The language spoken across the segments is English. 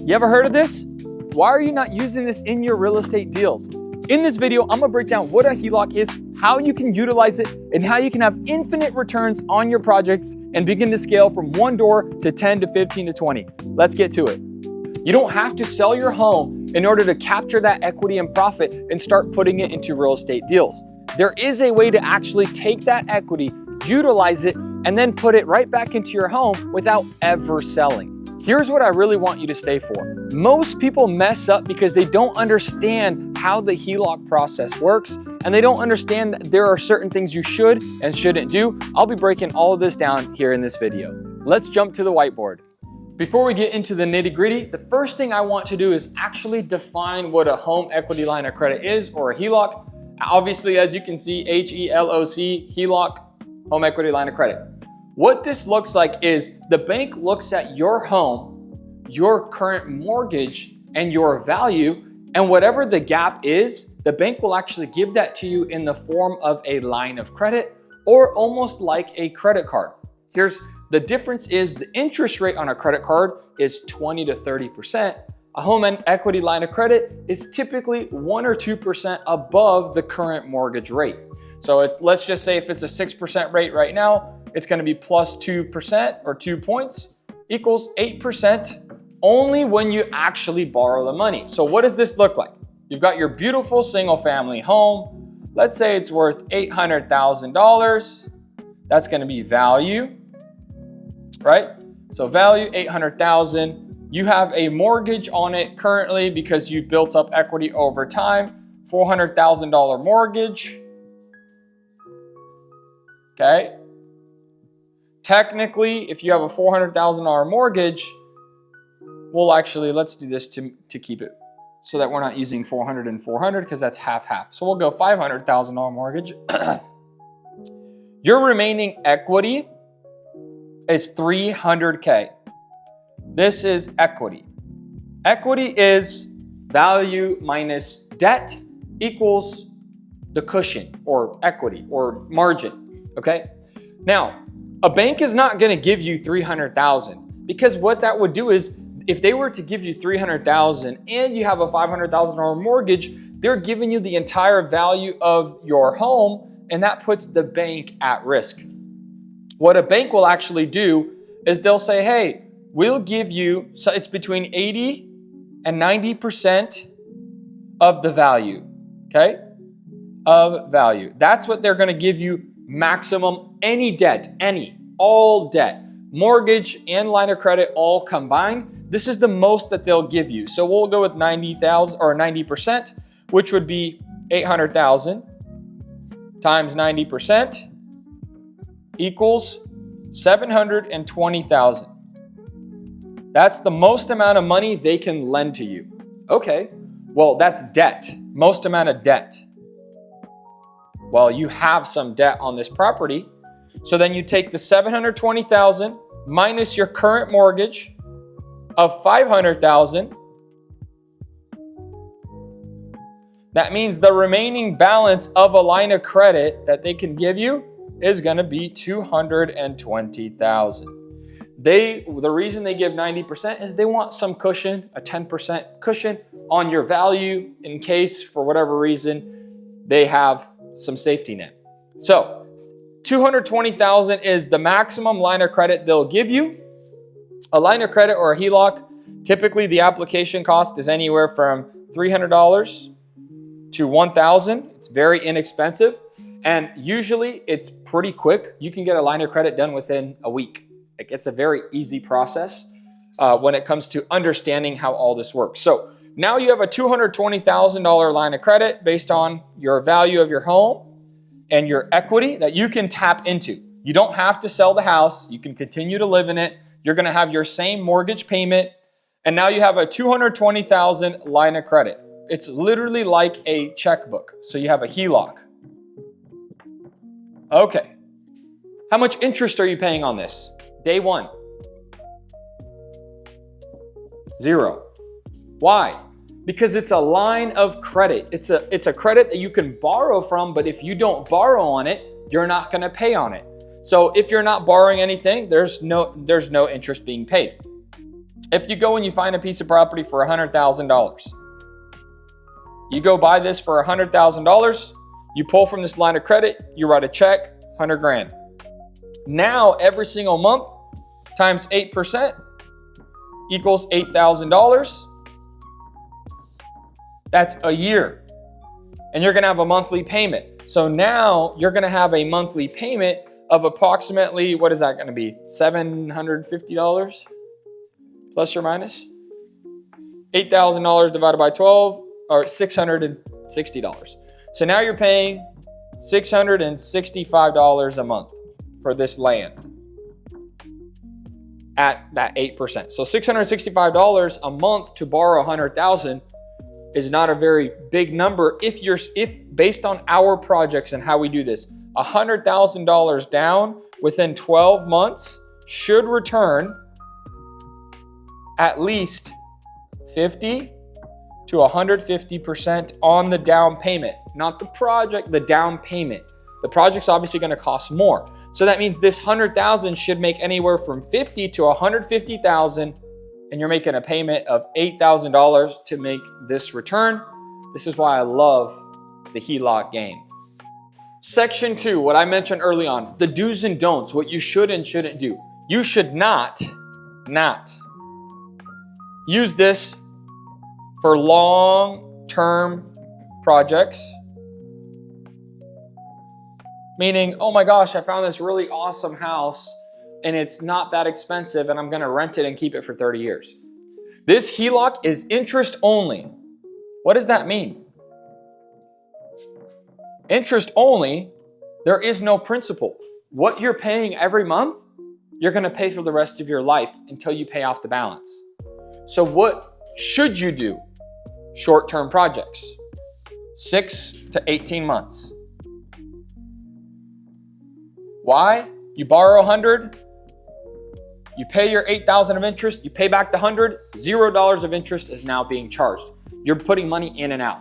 You ever heard of this? Why are you not using this in your real estate deals? In this video, I'm gonna break down what a HELOC is, how you can utilize it, and how you can have infinite returns on your projects and begin to scale from one door to 10 to 15 to 20. Let's get to it. You don't have to sell your home in order to capture that equity and profit and start putting it into real estate deals. There is a way to actually take that equity, utilize it, and then put it right back into your home without ever selling. Here's what I really want you to stay for. Most people mess up because they don't understand how the HELOC process works, and they don't understand that there are certain things you should and shouldn't do. I'll be breaking all of this down here in this video. Let's jump to the whiteboard. Before we get into the nitty-gritty, the first thing I want to do is actually define what a home equity line of credit is, or a HELOC. Obviously, as you can see, HELOC, HELOC, home equity line of credit. What this looks like is the bank looks at your home, your current mortgage, and your value, and whatever the gap is, the bank will actually give that to you in the form of a line of credit or almost like a credit card. Here's the difference is the interest rate on a credit card is 20 to 30%. A home equity line of credit is typically 1 or 2% above the current mortgage rate. So let's just say if it's a 6% rate right now, it's going to be plus 2% or 2 points equals 8% only when you actually borrow the money. So what does this look like? You've got your beautiful single family home. Let's say it's worth $800,000. That's going to be value, right? So value 800,000. You have a mortgage on it currently because you've built up equity over time, $400,000 mortgage. Okay. Technically, if you have a $400,000 mortgage, we'll actually, let's do this to keep it so that we're not using 400 and 400 because that's half. So we'll go $500,000 mortgage. Your remaining equity is $300K. This is equity. Equity is value minus debt equals the cushion or equity or margin, okay? Now, a bank is not going to give you $300,000 because what that would do is if they were to give you $300,000 and you have a $500,000 mortgage, they're giving you the entire value of your home, and that puts the bank at risk. What a bank will actually do is they'll say, hey, we'll give you, so it's between 80 and 90% of the value, okay? Of value. That's what they're going to give you maximum, any debt, all debt, mortgage and line of credit all combined. This is the most that they'll give you. So we'll go with 90,000 or 90%, which would be 800,000 times 90% equals 720,000. That's the most amount of money they can lend to you. Okay, well, that's debt, most amount of debt. Well, you have some debt on this property. So then you take the 720,000 minus your current mortgage of 500,000. That means the remaining balance of a line of credit that they can give you is going to be 220,000. The reason they give 90% is they want some cushion, a 10% cushion on your value in case for whatever reason they have some safety net. So 220,000 is the maximum line of credit they'll give you. A line of credit or a HELOC, typically the application cost is anywhere from $300 to $1,000. It's very inexpensive. And usually it's pretty quick. You can get a line of credit done within a week. It's a very easy process when it comes to understanding how all this works. So now you have a $220,000 line of credit based on your value of your home and your equity that you can tap into. You don't have to sell the house. You can continue to live in it. You're going to have your same mortgage payment. And now you have a $220,000 line of credit. It's literally like a checkbook. So you have a HELOC. Okay. How much interest are you paying on this? Day one. 0. Why? Because it's a line of credit. It's a credit that you can borrow from, but if you don't borrow on it, you're not going to pay on it. So if you're not borrowing anything, there's no interest being paid. If you go and you find a piece of property for $100,000, you go buy this for $100,000, you pull from this line of credit, you write a check, 100 grand. Now, every single month times 8% equals $8,000. That's a year. And you're gonna have a monthly payment. So now you're gonna have a monthly payment of approximately, what is that gonna be? $750 plus or minus? $8,000 divided by 12, or $660. So now you're paying $665 a month for this land at that 8%. So $665 a month to borrow $100,000 is not a very big number if based on our projects and how we do this. $100,000 down within 12 months should return at least 50 to 150% on the down payment, not the project, the down payment. The project's obviously going to cost more. So that means this 100,000 should make anywhere from 50 to 150,000, and you're making a payment of $8,000 to make this return. This is why I love the HELOC game. Section 2, what I mentioned early on, the do's and don'ts, what you should and shouldn't do. You should not use this for long-term projects. Meaning, oh my gosh, I found this really awesome house and it's not that expensive and I'm gonna rent it and keep it for 30 years. This HELOC is interest only. What does that mean? Interest only, there is no principal. What you're paying every month, you're gonna pay for the rest of your life until you pay off the balance. So what should you do? Short-term projects, 6 to 18 months. Why? You borrow 100, you pay your 8,000 of interest, you pay back the 100, $0 of interest is now being charged. You're putting money in and out.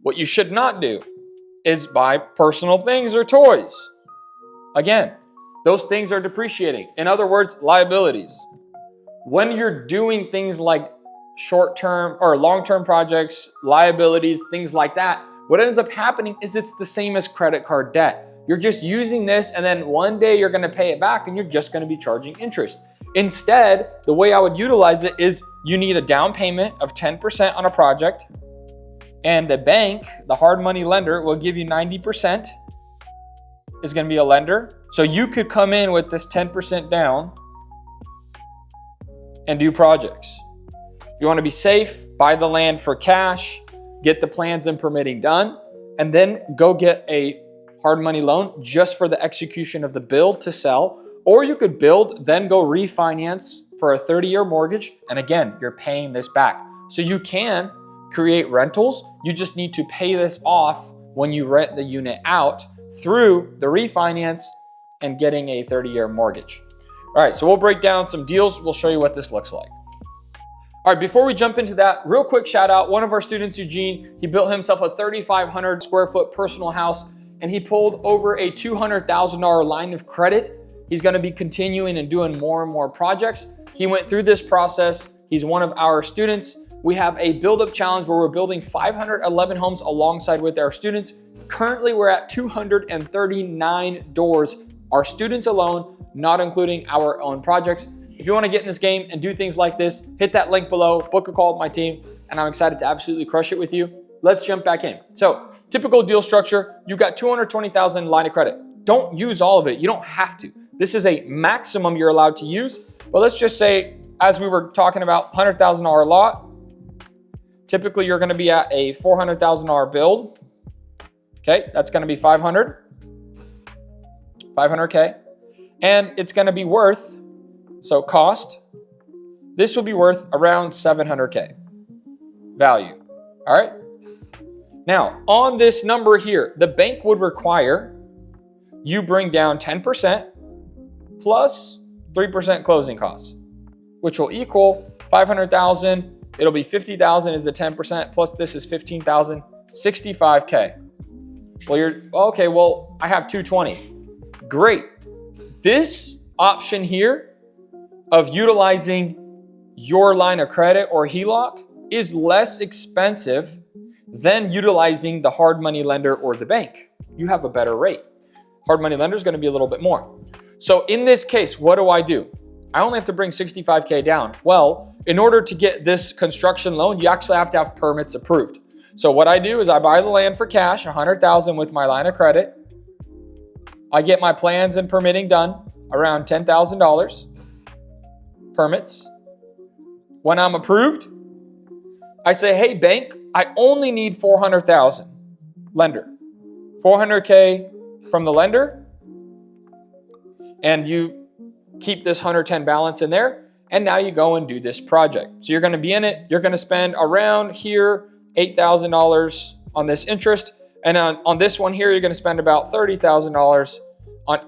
What you should not do is buy personal things or toys. Again, those things are depreciating. In other words, liabilities. When you're doing things like short-term or long-term projects, liabilities, things like that, what ends up happening is it's the same as credit card debt. You're just using this and then one day you're gonna pay it back and you're just gonna be charging interest. Instead, the way I would utilize it is you need a down payment of 10% on a project, and the bank, the hard money lender, will give you 90%, is gonna be a lender. So you could come in with this 10% down and do projects. If you wanna be safe, buy the land for cash, get the plans and permitting done, and then go get a hard money loan just for the execution of the build to sell. Or you could build, then go refinance for a 30-year mortgage. And again, you're paying this back. So you can create rentals. You just need to pay this off when you rent the unit out through the refinance and getting a 30-year mortgage. All right, so we'll break down some deals. We'll show you what this looks like. All right, before we jump into that, real quick shout out. One of our students, Eugene, he built himself a 3,500 square foot personal house and he pulled over a $200,000 line of credit. He's gonna be continuing and doing more and more projects. He went through this process. He's one of our students. We have a build-up challenge where we're building 511 homes alongside with our students. Currently, we're at 239 doors, our students alone, not including our own projects. If you wanna get in this game and do things like this, hit that link below, book a call with my team, and I'm excited to absolutely crush it with you. Let's jump back in. So, typical deal structure, you got 220,000 line of credit. Don't use all of it, you don't have to. This is a maximum you're allowed to use, but let's just say, as we were talking about, $100,000 lot, typically you're gonna be at a $400,000 build. Okay, that's gonna be 500K. And it's gonna be worth, so cost, this will be worth around 700K value, all right? Now, on this number here, the bank would require you bring down 10% plus 3% closing costs, which will equal 500,000. It'll be 50,000 is the 10%, plus this is 15,000, 65K. Well, I have 220. Great. This option here of utilizing your line of credit or HELOC is less expensive than utilizing the hard money lender or the bank. You have a better rate. Hard money lender is going to be a little bit more. So in this case, what do? I only have to bring 65K down. Well, in order to get this construction loan, you actually have to have permits approved. So what I do is I buy the land for cash, $100,000 with my line of credit. I get my plans and permitting done, around $10,000. Permits. When I'm approved, I say, hey bank, I only need $400,000. Lender. $400K from the lender. And you keep this 110 balance in there. And now you go and do this project. So you're going to be in it. You're going to spend around here $8,000 on this interest. And on this one here, you're going to spend about $30,000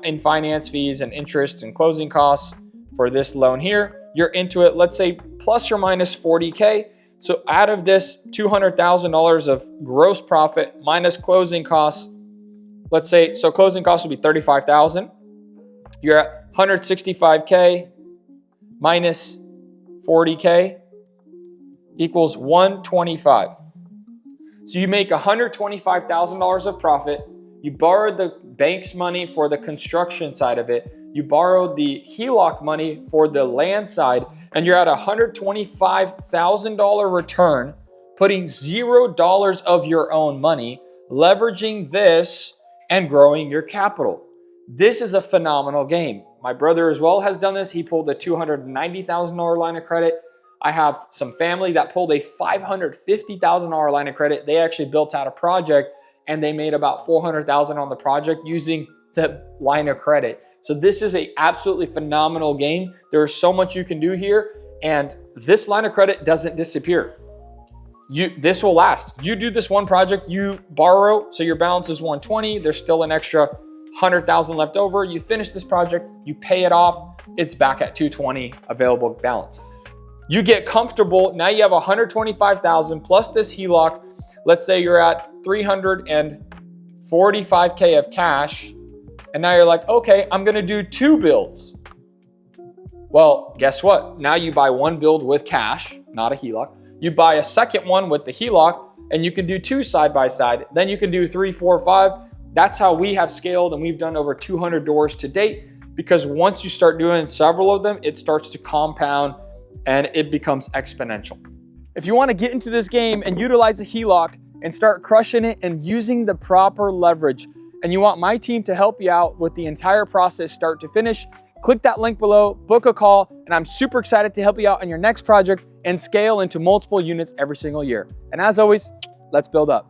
in finance fees and interest and closing costs for this loan here. You're into it, let's say plus or minus 40K. So out of this $200,000 of gross profit minus closing costs, let's say, so closing costs will be $35,000. You're at 165K minus 40K equals 125. So you make $125,000 of profit. You borrowed the bank's money for the construction side of it. You borrowed the HELOC money for the land side, and you're at $125,000 return, putting $0 of your own money, leveraging this and growing your capital. This is a phenomenal game. My brother as well has done this. He pulled a $290,000 line of credit. I have some family that pulled a $550,000 line of credit. They actually built out a project and they made about $400,000 on the project using the line of credit. So this is a absolutely phenomenal game. There's so much you can do here, and this line of credit doesn't disappear. This will last. You do this one project, you borrow, so your balance is 120. There's still an extra 100,000 left over. You finish this project, you pay it off. It's back at 220 available balance. You get comfortable. Now you have 125,000 plus this HELOC. Let's say you're at 345K of cash. And now you're like, okay, I'm going to do 2 builds. Well, guess what? Now you buy 1 build with cash, not a HELOC. You buy a second one with the HELOC, and you can do 2 side by side. Then you can do 3, 4, 5. That's how we have scaled, and we've done over 200 doors to date, because once you start doing several of them, it starts to compound and it becomes exponential. If you want to get into this game and utilize a HELOC and start crushing it and using the proper leverage, and you want my team to help you out with the entire process start to finish, click that link below, book a call, and I'm super excited to help you out on your next project and scale into multiple units every single year. And as always, let's build up.